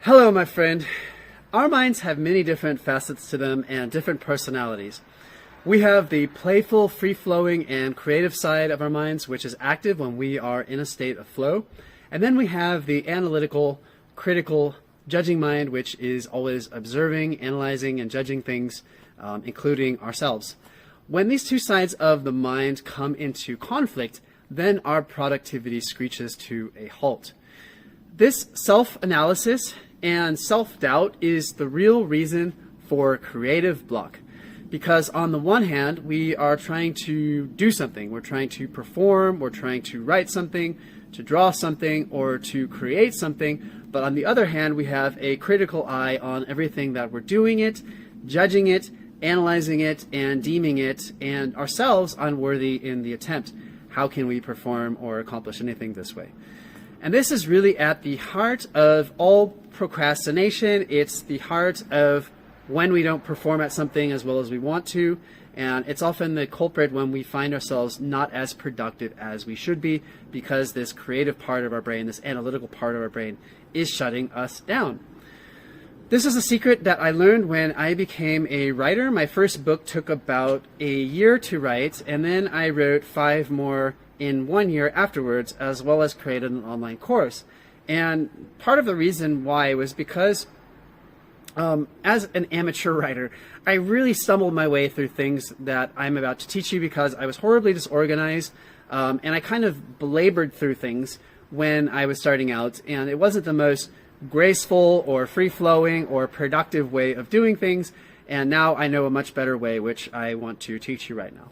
Hello, my friend. Our minds have many different facets to them and different personalities. We have the playful, free-flowing, and creative side of our minds, which is active when we are in a state of flow. And then we have the analytical, critical, judging mind, which is always observing, analyzing, and judging things, including ourselves. When these two sides of the mind come into conflict, then our productivity screeches to a halt. This self-analysis and self-doubt is the real reason for creative block. Because on the one hand, we are trying to do something. We're trying to perform, we're trying to write something, to draw something, or to create something. But on the other hand, we have a critical eye on everything that we're doing it, judging it, analyzing it, and deeming it, and ourselves unworthy in the attempt. How can we perform or accomplish anything this way? And this is really at the heart of all procrastination. It's the heart of when we don't perform at something as well as we want to. And it's often the culprit when we find ourselves not as productive as we should be, because this creative part of our brain, this analytical part of our brain, is shutting us down. This is a secret that I learned when I became a writer. My first book took about a year to write, and then I wrote 5 more in 1 year afterwards, as well as created an online course. And part of the reason why was because as an amateur writer, I really stumbled my way through things that I'm about to teach you, because I was horribly disorganized, and I kind of belabored through things when I was starting out, and it wasn't the most graceful or free-flowing or productive way of doing things. And now I know a much better way, which I want to teach you right now.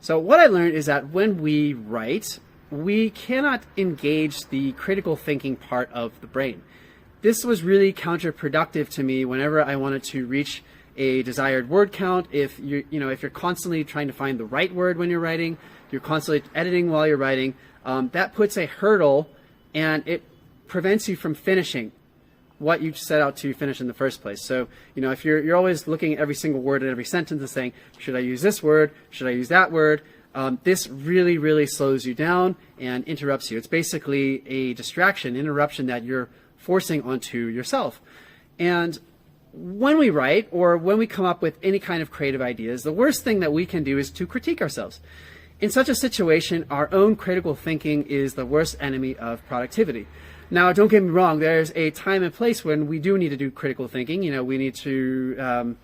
So what I learned is that when we write, we cannot engage the critical thinking part of the brain. This was really counterproductive to me whenever I wanted to reach a desired word count. If you're constantly trying to find the right word when you're writing, you're constantly editing while you're writing, that puts a hurdle, and it prevents you from finishing what you set out to finish in the first place. So, if you're always looking at every single word in every sentence and saying, should I use this word? Should I use that word? This really, really slows you down and interrupts you. It's basically a distraction, interruption that you're forcing onto yourself. And when we write, or when we come up with any kind of creative ideas, the worst thing that we can do is to critique ourselves. In such a situation, our own critical thinking is the worst enemy of productivity. Now, don't get me wrong, there's a time and place when we do need to do critical thinking. We need to,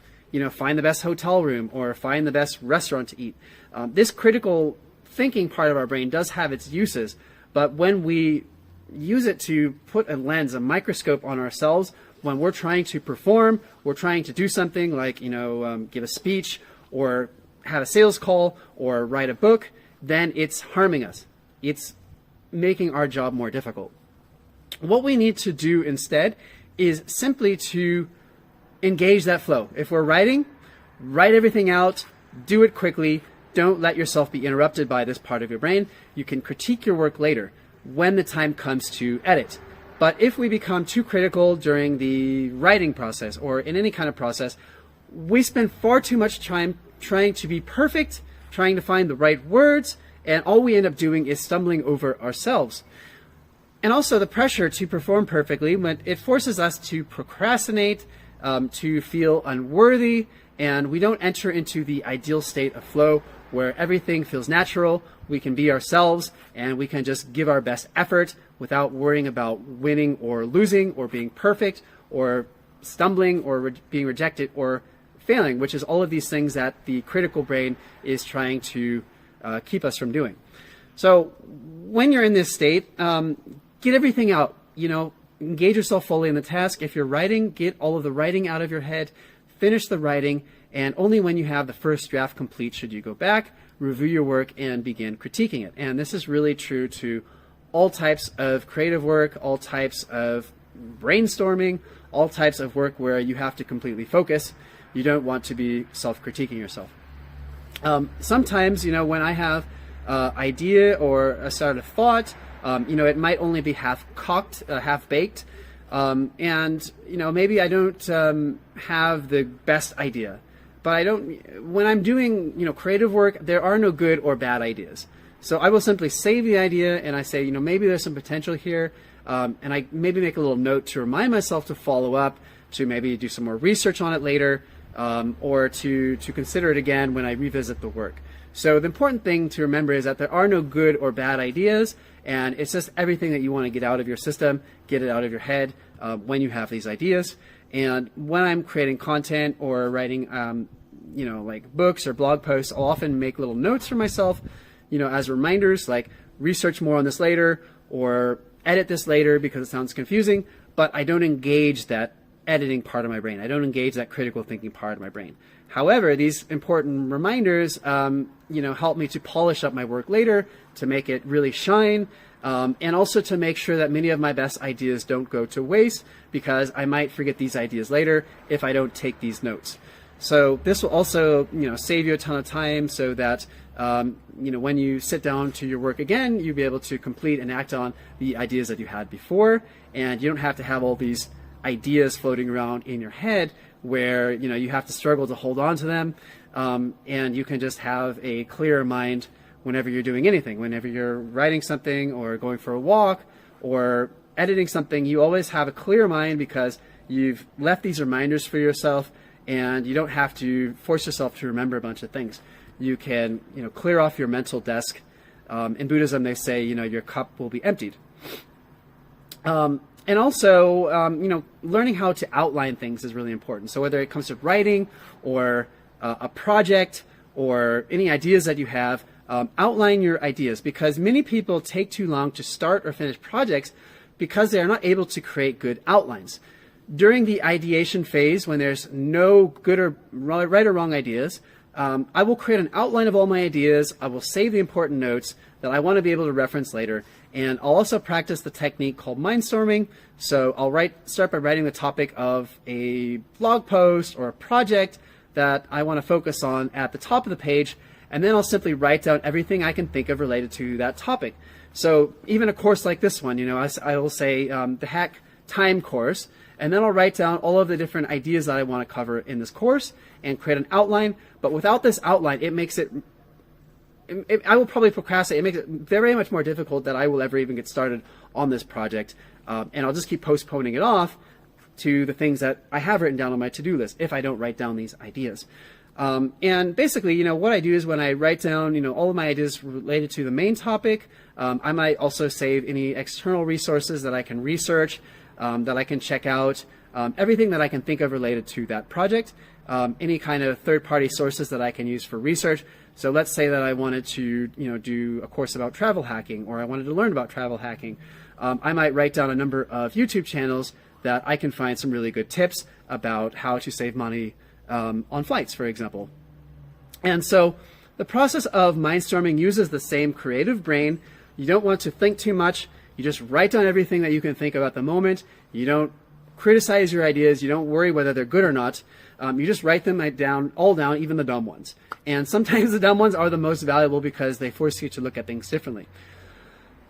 find the best hotel room or find the best restaurant to eat. This critical thinking part of our brain does have its uses, but when we use it to put a lens, a microscope on ourselves, when we're trying to perform, we're trying to do something like, give a speech or have a sales call or write a book, then it's harming us. It's making our job more difficult. What we need to do instead is simply to engage that flow. If we're writing, write everything out, do it quickly. Don't let yourself be interrupted by this part of your brain. You can critique your work later when the time comes to edit. But if we become too critical during the writing process or in any kind of process, we spend far too much time trying to be perfect, trying to find the right words, and all we end up doing is stumbling over ourselves. And also the pressure to perform perfectly, when it forces us to procrastinate, to feel unworthy, and we don't enter into the ideal state of flow where everything feels natural, we can be ourselves, and we can just give our best effort without worrying about winning or losing or being perfect or stumbling or being rejected or failing, which is all of these things that the critical brain is trying to keep us from doing. So when you're in this state, get everything out, engage yourself fully in the task. If you're writing, get all of the writing out of your head, finish the writing, and only when you have the first draft complete should you go back, review your work, and begin critiquing it. And this is really true to all types of creative work, all types of brainstorming, all types of work where you have to completely focus. You don't want to be self-critiquing yourself. Sometimes, when I have an idea or a sort of thought, it might only be half-cocked, half-baked, and maybe I don't have the best idea. But when I'm doing creative work, there are no good or bad ideas. So I will simply save the idea and I say, maybe there's some potential here. and I maybe make a little note to remind myself to follow up, to maybe do some more research on it later, or to consider it again when I revisit the work. So the important thing to remember is that there are no good or bad ideas, and it's just everything that you want to get out of your system, get it out of your head when you have these ideas. And when I'm creating content or writing, like books or blog posts, I'll often make little notes for myself, as reminders, like research more on this later or edit this later because it sounds confusing, but I don't engage that editing part of my brain. I don't engage that critical thinking part of my brain. However, these important reminders, help me to polish up my work later, to make it really shine, and also to make sure that many of my best ideas don't go to waste, because I might forget these ideas later if I don't take these notes. So this will also, save you a ton of time, so that, when you sit down to your work again, you'll be able to complete and act on the ideas that you had before, and you don't have to have all these ideas floating around in your head where you have to struggle to hold on to them, and you can just have a clearer mind whenever you're doing anything. Whenever you're writing something or going for a walk or editing something, you always have a clear mind because you've left these reminders for yourself, and you don't have to force yourself to remember a bunch of things. You can clear off your mental desk. In Buddhism they say your cup will be emptied. And also, learning how to outline things is really important. So whether it comes to writing or a project or any ideas that you have, outline your ideas, because many people take too long to start or finish projects because they are not able to create good outlines. During the ideation phase, when there's no good or right or wrong ideas, I will create an outline of all my ideas. I will save the important notes that I want to be able to reference later. And I'll also practice the technique called mindstorming. So I'll start by writing the topic of a blog post or a project that I want to focus on at the top of the page, and then I'll simply write down everything I can think of related to that topic. So even a course like this one, I will say the Hack Time course, and then I'll write down all of the different ideas that I want to cover in this course and create an outline. But without this outline, it makes it I will probably procrastinate. It makes it very much more difficult that I will ever even get started on this project. And I'll just keep postponing it off to the things that I have written down on my to-do list if I don't write down these ideas. And basically, what I do is when I write down, all of my ideas related to the main topic, I might also save any external resources that I can research, that I can check out, everything that I can think of related to that project, any kind of third-party sources that I can use for research. So let's say that I wanted to, do a course about travel hacking, or I wanted to learn about travel hacking. I might write down a number of YouTube channels that I can find some really good tips about how to save money on flights, for example. And so the process of mindstorming uses the same creative brain. You don't want to think too much. You just write down everything that you can think of at the moment. You don't criticize your ideas. You don't worry whether they're good or not. You just write them all down, even the dumb ones. And sometimes the dumb ones are the most valuable because they force you to look at things differently.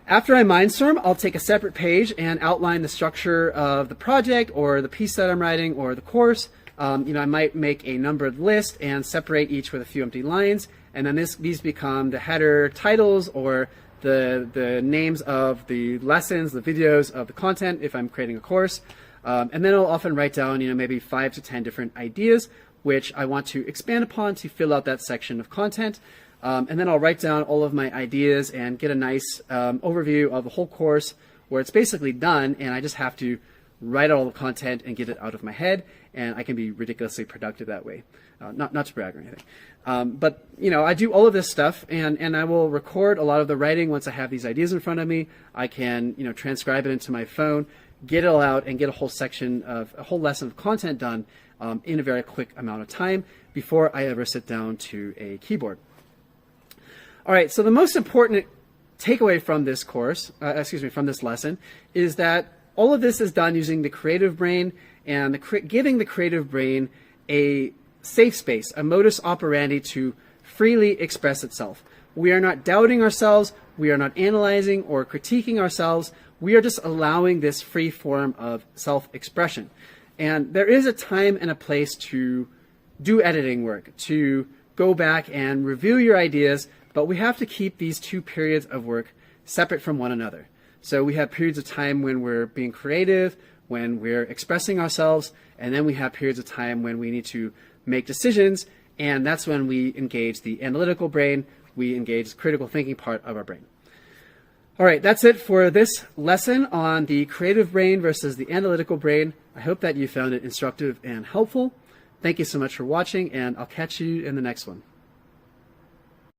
After I mindstorm, I'll take a separate page and outline the structure of the project or the piece that I'm writing or the course. I might make a numbered list and separate each with a few empty lines. And then these become the header titles or the names of the lessons, the videos of the content if I'm creating a course. And then I'll often write down, maybe 5 to 10 different ideas which I want to expand upon to fill out that section of content. And then I'll write down all of my ideas and get a nice overview of the whole course where it's basically done, and I just have to write all the content and get it out of my head, and I can be ridiculously productive that way. Not to brag or anything. But I do all of this stuff, and I will record a lot of the writing once I have these ideas in front of me. I can transcribe it into my phone, get it all out, and get a whole lesson of content done in a very quick amount of time before I ever sit down to a keyboard. All right, so the most important takeaway from this course, from this lesson, is that all of this is done using the creative brain and giving the creative brain a safe space, a modus operandi to freely express itself. We are not doubting ourselves. We are not analyzing or critiquing ourselves. We are just allowing this free form of self-expression. And there is a time and a place to do editing work, to go back and review your ideas, but we have to keep these two periods of work separate from one another. So we have periods of time when we're being creative, when we're expressing ourselves, and then we have periods of time when we need to make decisions, and that's when we engage the analytical brain, we engage the critical thinking part of our brain. All right, that's it for this lesson on the creative brain versus the analytical brain. I hope that you found it instructive and helpful. Thank you so much for watching, and I'll catch you in the next one.